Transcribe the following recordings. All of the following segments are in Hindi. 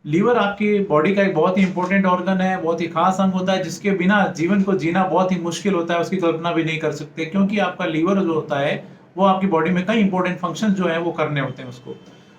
लीवर आपकी बॉडी का एक बहुत ही इंपॉर्टेंट ऑर्गन है, बहुत ही खास अंग होता है जिसके बिना जीवन को जीना बहुत ही मुश्किल होता है, उसकी कल्पना भी नहीं कर सकते क्योंकि आपका लीवर जो होता है वो आपकी बॉडी में कई इंपॉर्टेंट फंक्शन जो है वो करने होते हैं उसको।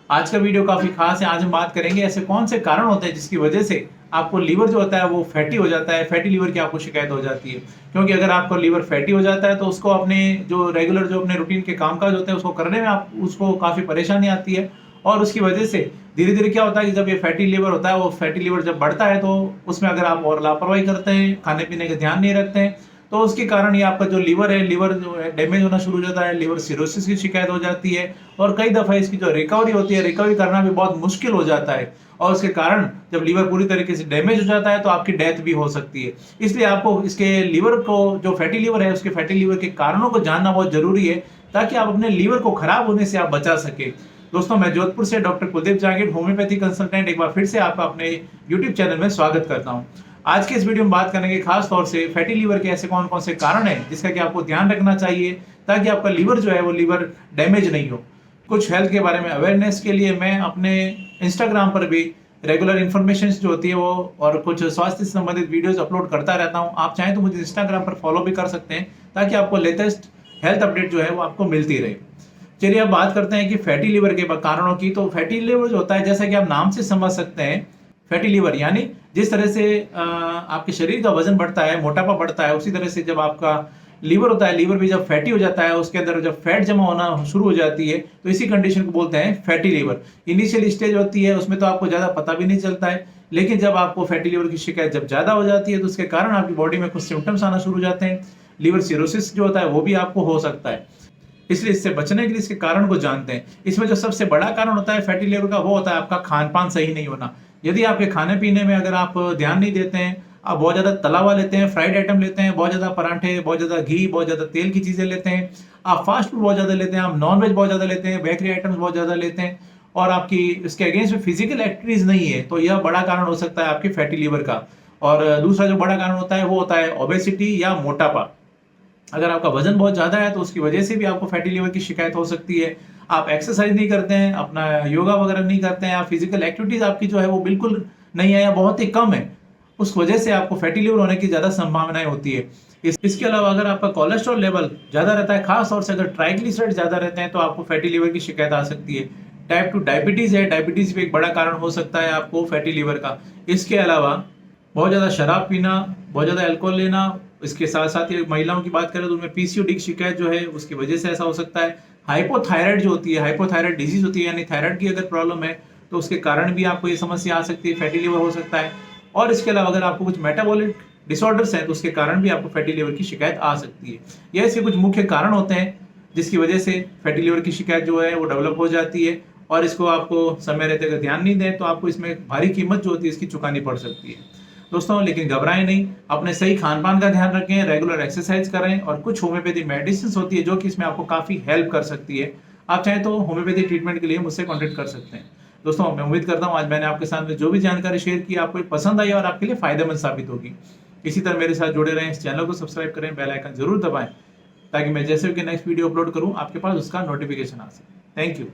आज का वीडियो काफी खास है। आज हम बात करेंगे ऐसे कौन से कारण होते हैं जिसकी वजह से आपको लीवर जो होता है वो फैटी हो जाता है, फैटी लीवर की आपको शिकायत हो जाती है। क्योंकि अगर आपका लीवर फैटी हो जाता है तो उसको अपने जो रेगुलर जो अपने रूटीन के कामकाज होते हैं उसको करने में आप उसको काफी परेशानी आती है। और उसकी वजह से धीरे धीरे क्या होता है कि जब ये फैटी लीवर होता है, वो फैटी लीवर जब बढ़ता है तो उसमें अगर आप और लापरवाही करते हैं, खाने पीने का ध्यान नहीं रखते हैं, तो उसके कारण ये आपका जो लीवर है, लीवर जो है डैमेज होना शुरू हो जाता है, लीवर सिरोसिस की शिकायत हो जाती है। और कई दफा इसकी जो रिकवरी होती है, रिकवरी करना भी बहुत मुश्किल हो जाता है। और उसके कारण जब लीवर पूरी तरीके से डैमेज हो जाता है तो आपकी डेथ भी हो सकती है। इसलिए आपको इसके लीवर को, जो फैटी लीवर है, उसके फैटी लीवर के कारणों को जानना बहुत जरूरी है ताकि आप अपने लीवर को खराब होने से आप बचा सके। दोस्तों, मैं जोधपुर से doctor Kuldeep Jangir, homeopathy consultant, एक बार फिर से आपका अपने यूट्यूब चैनल में स्वागत करता हूं। आज के इस वीडियो में बात करेंगे खास तौर से फैटी लीवर के ऐसे कौन कौन से कारण हैं जिसका कि आपको ध्यान रखना चाहिए ताकि आपका लीवर जो है वो लीवर डैमेज नहीं हो। कुछ हेल्थ के बारे में अवेयरनेस के लिए मैं अपने इंस्टाग्राम पर भी रेगुलर इन्फॉर्मेशन जो होती है वो और कुछ स्वास्थ्य से संबंधित वीडियोस अपलोड करता रहता हूं। आप चाहें तो मुझे इंस्टाग्राम पर फॉलो भी कर सकते हैं ताकि आपको लेटेस्ट हेल्थ अपडेट जो है वो आपको मिलती रहे। चलिए अब बात करते हैं कि फैटी लीवर के कारणों की। तो फैटी लीवर जो होता है, जैसा कि आप नाम से समझ सकते हैं, फैटी लीवर यानी जिस तरह से आपके शरीर का वजन बढ़ता है, मोटापा बढ़ता है, उसी तरह से जब आपका लीवर होता है, लीवर भी जब फैटी हो जाता है, उसके अंदर जब फैट जमा होना शुरू हो जाती है तो इसी कंडीशन को बोलते हैं फैटी लीवर। इनिशियल स्टेज होती है, उसमें तो आपको ज्यादा पता भी नहीं चलता है, लेकिन जब आपको फैटी लीवर की शिकायत जब ज्यादा हो जाती है तो उसके कारण आपकी बॉडी में कुछ सिम्टम्स आना शुरू हो जाते हैं। लीवर सिरोसिस जो होता है वो भी आपको हो सकता है। इसलिए इससे बचने के लिए इसके कारण को जानते हैं। इसमें जो सबसे बड़ा कारण होता है फैटी लीवर का, वो होता है आपका खान पान सही नहीं होना। यदि आपके खाने पीने में अगर आप ध्यान नहीं देते हैं, आप बहुत ज्यादा तला हुआ लेते हैं, फ्राइड आइटम लेते हैं, बहुत ज्यादा पराठे, बहुत ज्यादा घी, बहुत ज्यादा तेल की चीजें लेते हैं, आप फास्ट फूड बहुत ज्यादा लेते हैं, आप नॉन वेज बहुत ज्यादा लेते हैं, बेकरी आइटम्स बहुत ज्यादा लेते हैं, और आपकी इसके अगेंस्ट में फिजिकल एक्टिविटीज नहीं है, तो यह बड़ा कारण हो सकता है आपकी फैटी लीवर का। और दूसरा जो बड़ा कारण होता है वो होता है ओबेसिटी या मोटापा। अगर आपका वजन बहुत ज्यादा है तो उसकी वजह से भी आपको फैटी लीवर की शिकायत हो सकती है। आप एक्सरसाइज नहीं करते हैं, अपना योगा वगैरह नहीं करते हैं, आप फिजिकल एक्टिविटीज आपकी जो है वो बिल्कुल नहीं है या बहुत ही कम है, उस वजह से आपको फैटी लीवर होने की ज्यादा संभावनाएं होती है। इसके अलावा अगर आपका कोलेस्ट्रॉल लेवल ज्यादा रहता है, खास तौर से अगर ट्राइग्लिसराइड ज्यादा रहते हैं, तो आपको फैटी लीवर की शिकायत आ सकती है। टाइप 2 डायबिटीज है, डायबिटीज भी एक बड़ा कारण हो सकता है आपको फैटी लीवर का। इसके अलावा बहुत ज्यादा शराब पीना, बहुत ज्यादा अल्कोहल लेना, इसके साथ साथ ही महिलाओं की बात करें तो उनमें पीसीओडी की शिकायत जो है उसकी वजह से ऐसा हो सकता है। हाइपोथायराइड जो होती है, हाइपोथायराइड डिजीज होती है, यानी थायराइड की अगर प्रॉब्लम है तो उसके कारण भी आपको ये समस्या आ सकती है, फैटी लीवर हो सकता है। और इसके अलावा अगर आपको कुछ मेटाबॉलिक डिसऑर्डर्स हैं तो उसके कारण भी आपको फैटी लीवर की शिकायत आ सकती है। ये ऐसे कुछ मुख्य कारण होते हैं जिसकी वजह से फैटी लीवर की शिकायत जो है वो डेवलप हो जाती है। और इसको आपको समय रहते अगर ध्यान नहीं दें तो आपको इसमें भारी कीमत जो होती है इसकी चुकानी पड़ सकती है। दोस्तों, लेकिन घबराएं नहीं, अपने सही खान पान का ध्यान रखें, रेगुलर एक्सरसाइज करें, और कुछ होम्योपैथी मेडिसिन होती है जो कि इसमें आपको काफी हेल्प कर सकती है। आप चाहें तो होम्योपैथी ट्रीटमेंट के लिए मुझसे कॉन्टेक्ट कर सकते हैं। दोस्तों, मैं उम्मीद करता हूँ आज मैंने आपके साथ में जो भी जानकारी शेयर की आपको पसंद आई और आपके लिए फायदेमंद साबित होगी। इसी तरह मेरे साथ जुड़े रहें, इस चैनल को सब्सक्राइब करें, बेल आइकन जरूर दबाएं ताकि मैं जैसे कि नेक्स्ट वीडियो अपलोड करूं आपके पास उसका नोटिफिकेशन आ सके। Thank you.